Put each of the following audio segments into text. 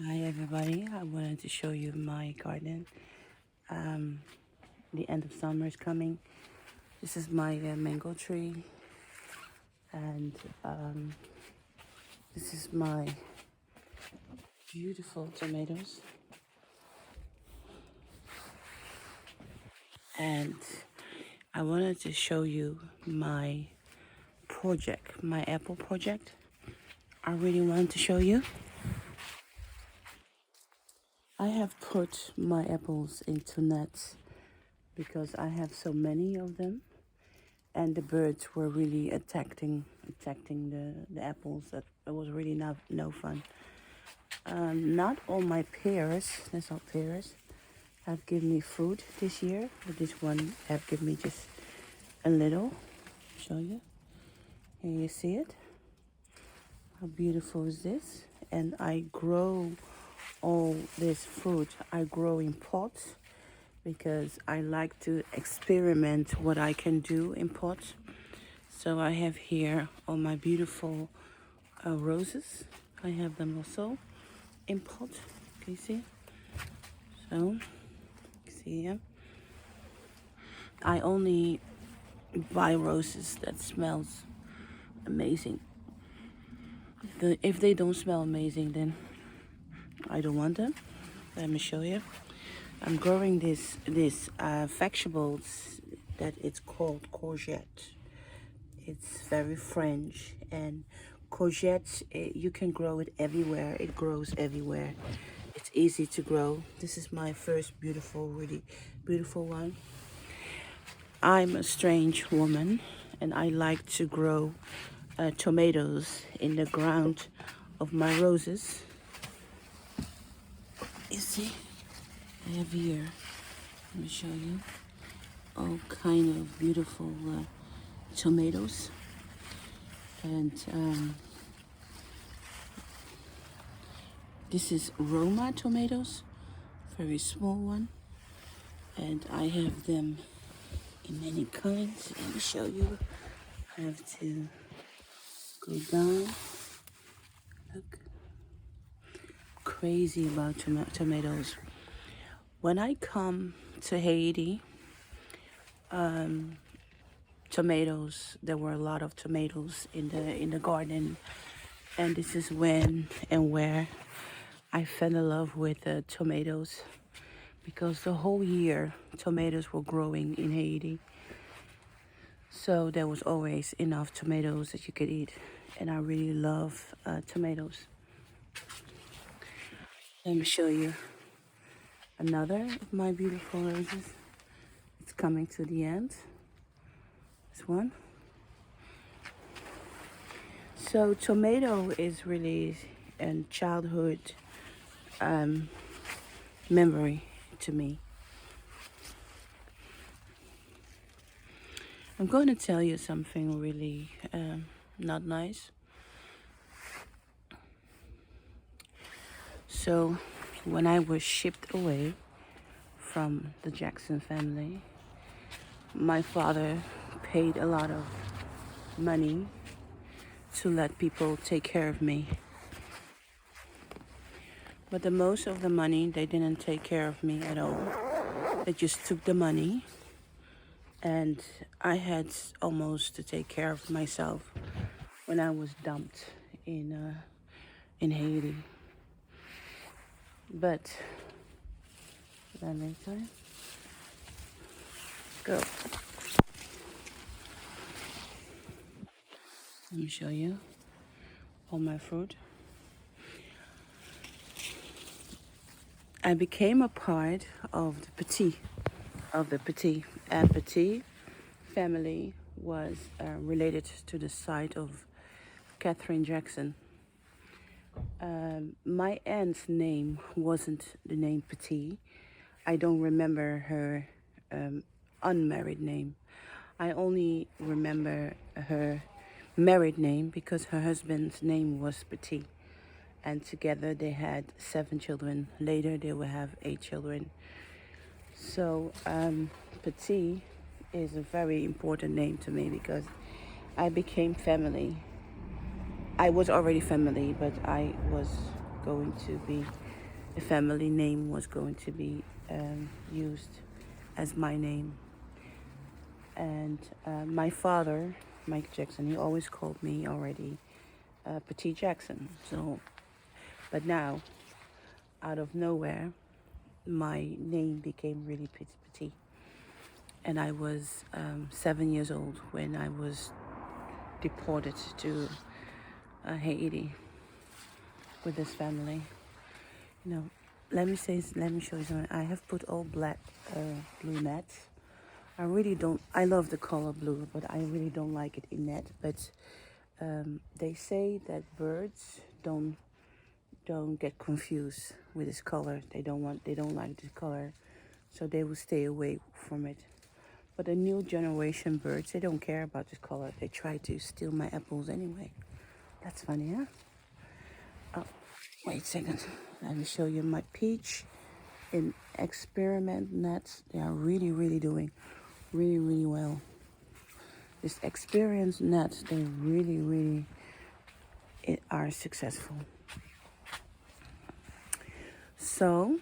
Hi everybody, I wanted to show you my garden. Um, the end of summer is coming. This is my mango tree, and this is my beautiful tomatoes. And I wanted to show you my project, my apple project. I really wanted to show you. I have put my apples into nets because I have so many of them, and the birds were really attacking the apples. That it was really no fun. Not all my pears, that's not pears, have given me fruit this year, but this one have given me just a little. Show you. Here you see it. How beautiful is this? And I grow all this fruit. I grow in pots because I like to experiment what I can do in pots. So I have here all my beautiful roses. I have them also in pot. Can you see? So, see here. I only buy roses that smells amazing. If they don't smell amazing, then I don't want them. Let me show you. I'm growing this vegetables that it's called courgette. It's very French, and courgettes you can grow it everywhere. It grows everywhere. It's easy to grow. This is my first really beautiful one. I'm a strange woman, and I like to grow tomatoes in the ground of my roses. You see, I have here, let me show you, all kind of beautiful tomatoes. And this is Roma tomatoes, very small one. And I have them in many kinds. Let me show you. I have to go down. Look, crazy about tomatoes. When I come to Haiti, tomatoes. There were a lot of tomatoes in the garden, and this is when and where I fell in love with tomatoes, because the whole year tomatoes were growing in Haiti. So there was always enough tomatoes that you could eat, and I really love tomatoes. Let me show you another of my beautiful roses. It's coming to the end. This one. So tomato is really a childhood memory to me. I'm going to tell you something really not nice. So when I was shipped away from the Jackson family, my father paid a lot of money to let people take care of me. But the most of the money, they didn't take care of me at all. They just took the money, and I had almost to take care of myself when I was dumped in Haiti. But that makes sense. Go. Let me show you all my fruit. I became a part of the Petit. And Petit family was related to the side of Katharine Jackson. My aunt's name wasn't the name Petit. I don't remember her unmarried name. I only remember her married name because her husband's name was Petit. And together they had 7 children. Later they will have 8 children. So Petit is a very important name to me because I became family. I was already family, but I was going to be the family name was going to be used as my name. And my father, Michael Jackson, he always called me already Petit Jackson. So, but now, out of nowhere, my name became really Petit. And I was 7 years old when I was deported to Haiti with this family. You know, let me show you something. I have put all black blue nets. I really don't. I love the color blue, but I really don't like it in net. But they say that birds don't get confused with this color. They don't like this color, so they will stay away from it. But the new generation birds, they don't care about this color. They try to steal my apples anyway. That's funny, huh? Oh, wait a second. Let me show you my peach in experiment nets. They are really doing really well. This experience nets, they really are successful. So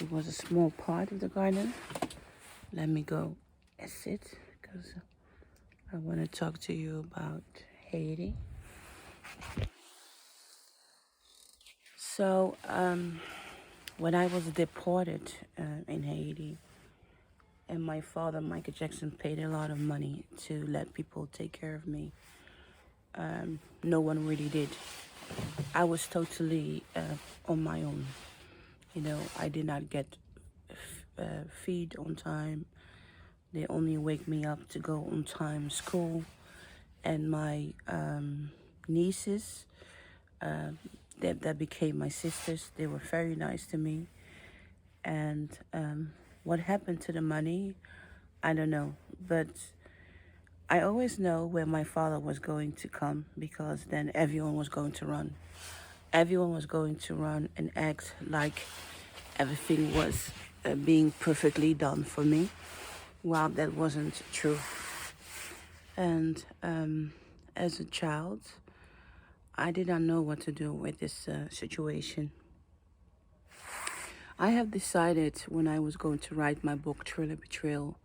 it was a small part of the garden. Let me go and sit because I want to talk to you about Haiti. So when I was deported in Haiti, and my father, Michael Jackson, paid a lot of money to let people take care of me. No one really did. I was totally on my own. You know, I did not get feed on time. They only wake me up to go on time school. And my nieces, that became my sisters, they were very nice to me. And what happened to the money, I don't know. But I always know when my father was going to come, because then everyone was going to run. Everyone was going to run and act like everything was being perfectly done for me. Well, that wasn't true. And as a child, I did not know what to do with this situation. I have decided when I was going to write my book, Thriller Betrayal,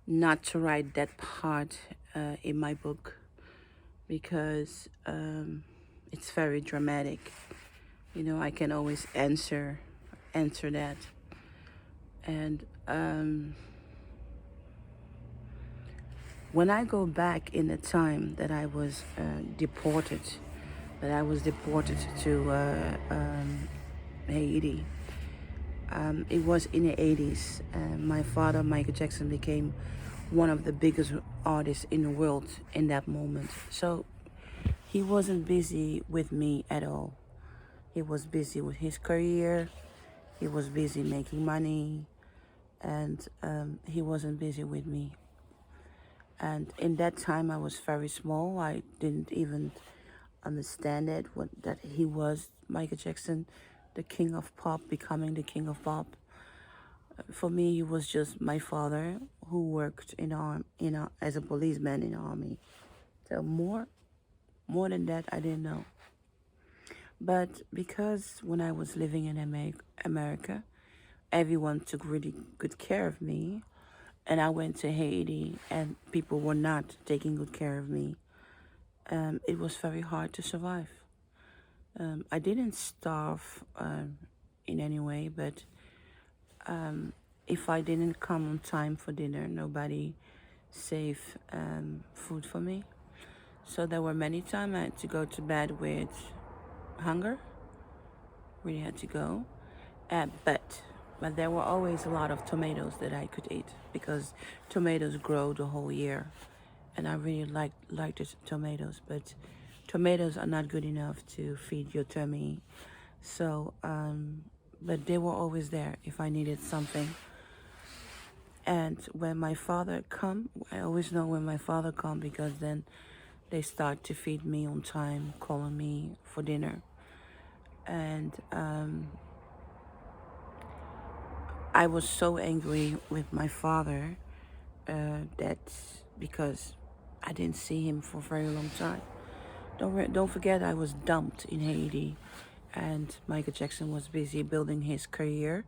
not to write that part in my book because it's very dramatic. You know, I can always answer that. And when I go back in the time that I was deported to Haiti, it was in the 80s. My father, Michael Jackson, became one of the biggest artists in the world in that moment. So he wasn't busy with me at all. He was busy with his career. He was busy making money. And he wasn't busy with me. And in that time, I was very small. I didn't even understand it, that he was Michael Jackson, the king of pop, becoming the king of pop. For me, he was just my father who worked as a policeman in the army. So more than that, I didn't know. But because when I was living in America, everyone took really good care of me. And I went to Haiti and people were not taking good care of me. It was very hard to survive. I didn't starve in any way, but if I didn't come on time for dinner, nobody saved food for me. So there were many times I had to go to bed with hunger. Really had to go. But there were always a lot of tomatoes that I could eat because tomatoes grow the whole year. And I really liked the tomatoes, but tomatoes are not good enough to feed your tummy. So, but they were always there if I needed something. And when my father come, I always know when my father come because then they start to feed me on time, calling me for dinner. And I was so angry with my father that because I didn't see him for a very long time. Don't forget I was dumped in Haiti and Michael Jackson was busy building his career.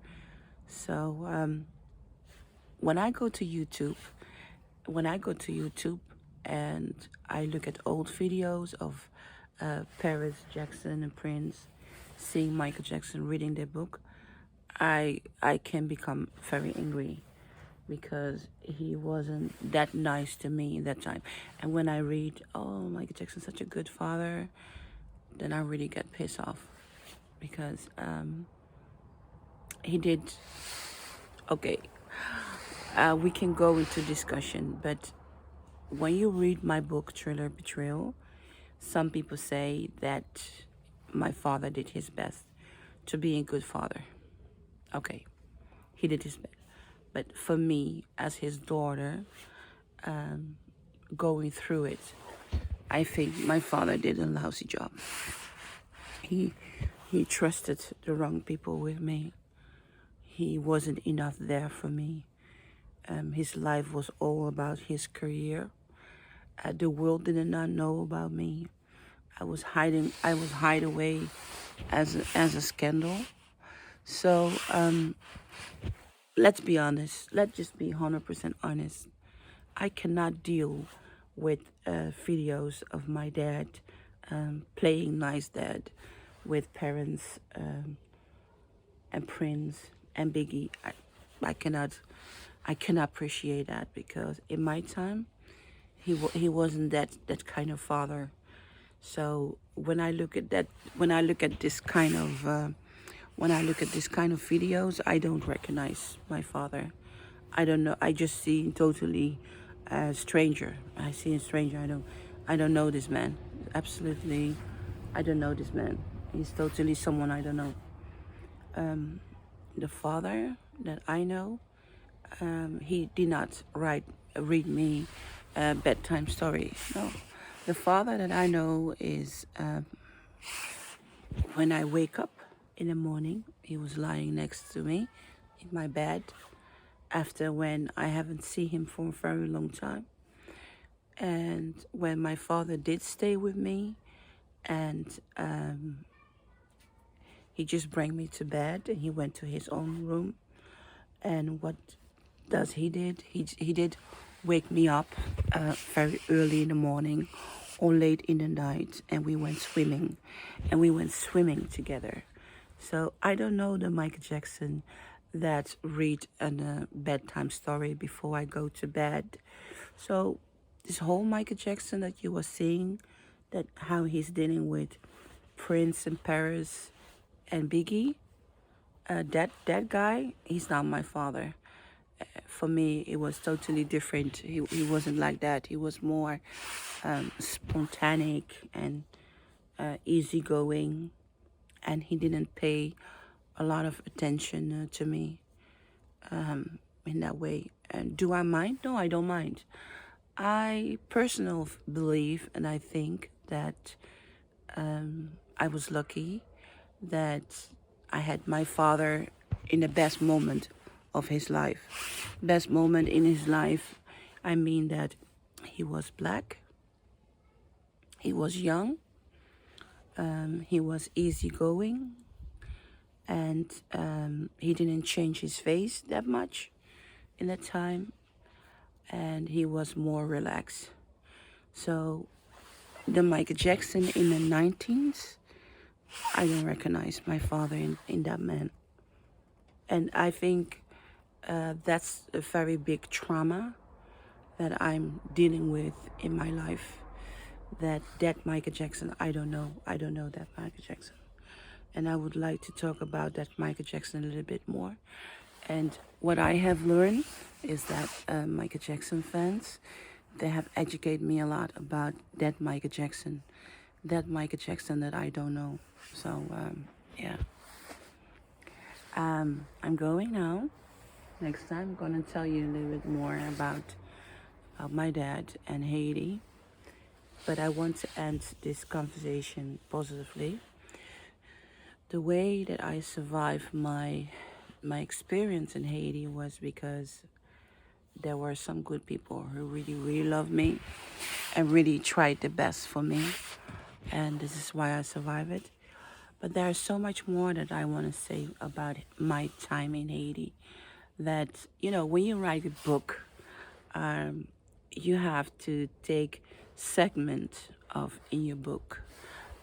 So when I go to YouTube, when I go to YouTube and I look at old videos of Paris Jackson and Prince seeing Michael Jackson reading their book, I can become very angry because he wasn't that nice to me that time. And when I read, oh, Michael Jackson's such a good father, then I really get pissed off because he did. Okay, we can go into discussion, but when you read my book, Thriller Betrayal, some people say that my father did his best to be a good father. Okay, he did his best. But for me, as his daughter, going through it, I think my father did a lousy job. He trusted the wrong people with me. He wasn't enough there for me. His life was all about his career. The world did not know about me. I was hiding. I was hide away as a scandal. So let's be honest. Let's just be 100% honest. I cannot deal with videos of my dad playing nice dad with parents and Prince and Biggie. I cannot appreciate that because in my time he wasn't that kind of father. So when I look at that, when I look at this kind of videos, I don't recognize my father. I don't know. I just see totally a stranger. I see a stranger. I don't know this man. Absolutely, I don't know this man. He's totally someone I don't know. The father that I know, he did not read me a bedtime story. No, the father that I know is when I wake up in the morning, he was lying next to me in my bed after when I haven't seen him for a very long time. And when my father did stay with me and he just bring me to bed and he went to his own room. And what does he did? He did wake me up very early in the morning or late in the night, and we went swimming. And we went swimming together. So I don't know the Michael Jackson that read a bedtime story before I go to bed. So this whole Michael Jackson that you were seeing, that how he's dealing with Prince and Paris and Biggie, that guy, he's not my father. For me, it was totally different. He wasn't like that. He was more spontaneous and easygoing, and he didn't pay a lot of attention to me in that way. And do I mind? No, I don't mind. I personally believe and I think that I was lucky that I had my father in the best moment of his life. Best moment in his life, I mean that he was black, he was young, he was easygoing, and he didn't change his face that much in that time, and he was more relaxed. So the Michael Jackson in the 19s, I don't recognize my father in that man. And I think that's a very big trauma that I'm dealing with in my life. That Michael Jackson, I don't know that Michael Jackson. And I would like to talk about that Michael Jackson a little bit more. And what I have learned is that Michael Jackson fans, they have educated me a lot about that Michael Jackson that I don't know. So yeah, I'm going now. Next time I'm gonna tell you a little bit more about my dad and Haiti. But I want to end this conversation positively. The way that I survived my experience in Haiti was because there were some good people who really loved me and really tried the best for me. And this is why I survived it. But there's so much more that I want to say about my time in Haiti. That, when you write a book, um, you have to take segment of in your book.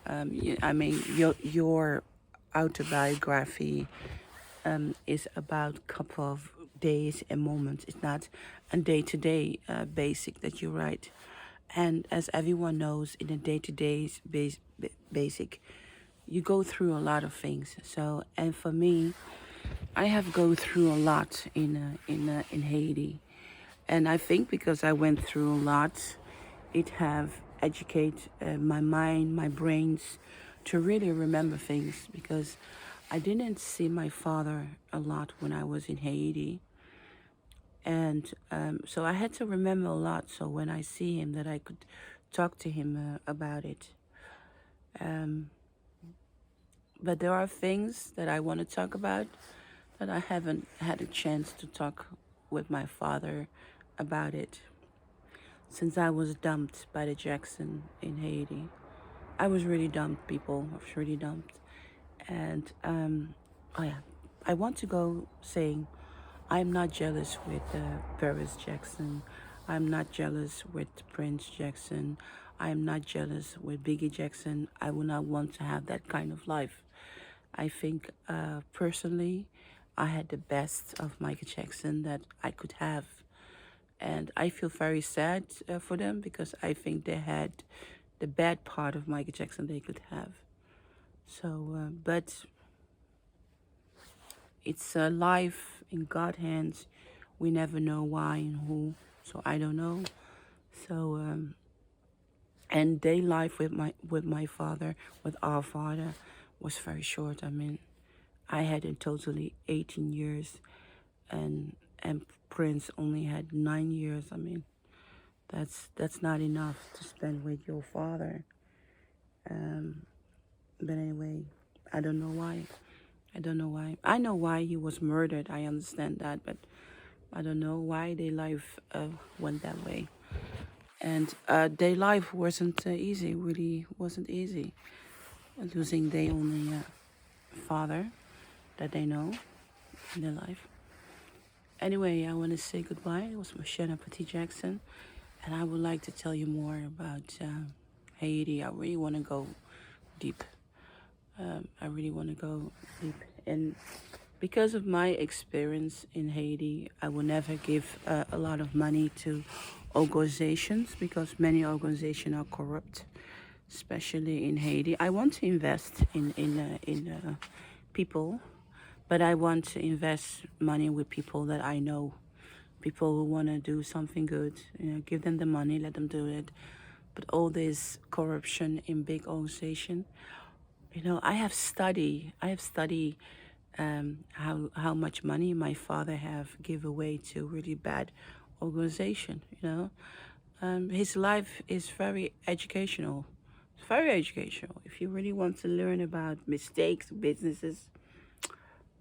I mean, your autobiography is about couple of days and moments. It's not a day-to-day basic that you write. And as everyone knows, in a day-to-day basic, you go through a lot of things. So, and for me, I have go through a lot in Haiti, and I think because I went through a lot, it have educate my mind, my brains, to really remember things, because I didn't see my father a lot when I was in Haiti, and so I had to remember a lot. So when I see him, that I could talk to him about it. Um, but there are things that I want to talk about that I haven't had a chance to talk with my father about it since I was dumped by the Jackson in Haiti. I was really dumped, people. I was really dumped. And, oh yeah, I want to go saying I'm not jealous with Paris Jackson. I'm not jealous with Prince Jackson. I'm not jealous with Biggie Jackson. I would not want to have that kind of life. I think personally, I had the best of Michael Jackson that I could have. And I feel very sad for them, because I think they had the bad part of Michael Jackson they could have. So, but it's a life in God's hands. We never know why and who. So I don't know. So, and day life with my father, with our father, was very short. I mean, I had in totally 18 years, and Prince only had 9 years. I mean, that's not enough to spend with your father. Um, but anyway, I don't know why. I don't know why. I know why he was murdered. I understand that, but I don't know why their life went that way. And their life wasn't easy. Really wasn't easy. Losing their only father that they know in their life. Anyway, I want to say goodbye. It was Mocienne Petit Jackson, and I would like to tell you more about Haiti. I really want to go deep. I really want to go deep, and because of my experience in Haiti, I will never give a lot of money to organizations, because many organizations are corrupt, especially in Haiti. I want to invest in people, but I want to invest money with people that I know, people who want to do something good. Give them the money, let them do it. But all this corruption in big organization, I have studied how much money my father have give away to really bad organization. His life is very educational. It's very educational. If you really want to learn about mistakes, businesses,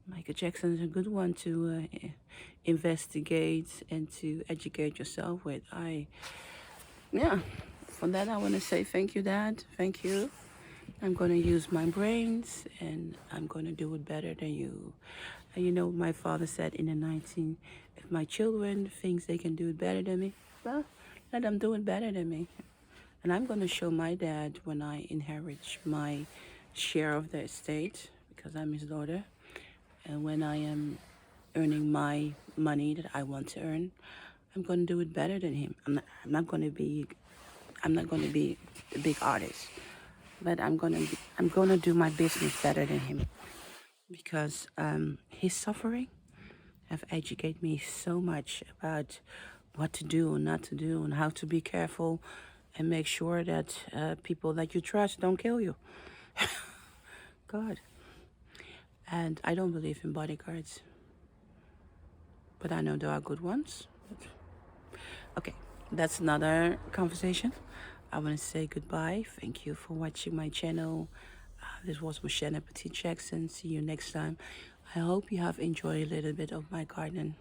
Michael Jackson is a good one to investigate and to educate yourself with. Yeah, for that I want to say thank you, Dad. Thank you. I'm going to use my brains, and I'm going to do it better than you. And my father said in the 19, if my children thinks they can do it better than me, well, let them do it better than me. And I'm going to show my dad when I inherit my share of the estate, because I'm his daughter. And when I am earning my money that I want to earn, I'm going to do it better than him. I'm not going to be a big artist, but I'm gonna do my business better than him, because his suffering have educated me so much about what to do and not to do, and how to be careful and make sure that people that you trust don't kill you. God. And I don't believe in bodyguards, but I know there are good ones. Okay, that's another conversation. I want to say goodbye. Thank you for watching my channel. This was Mocienne Petit Jackson. See you next time. I hope you have enjoyed a little bit of my garden.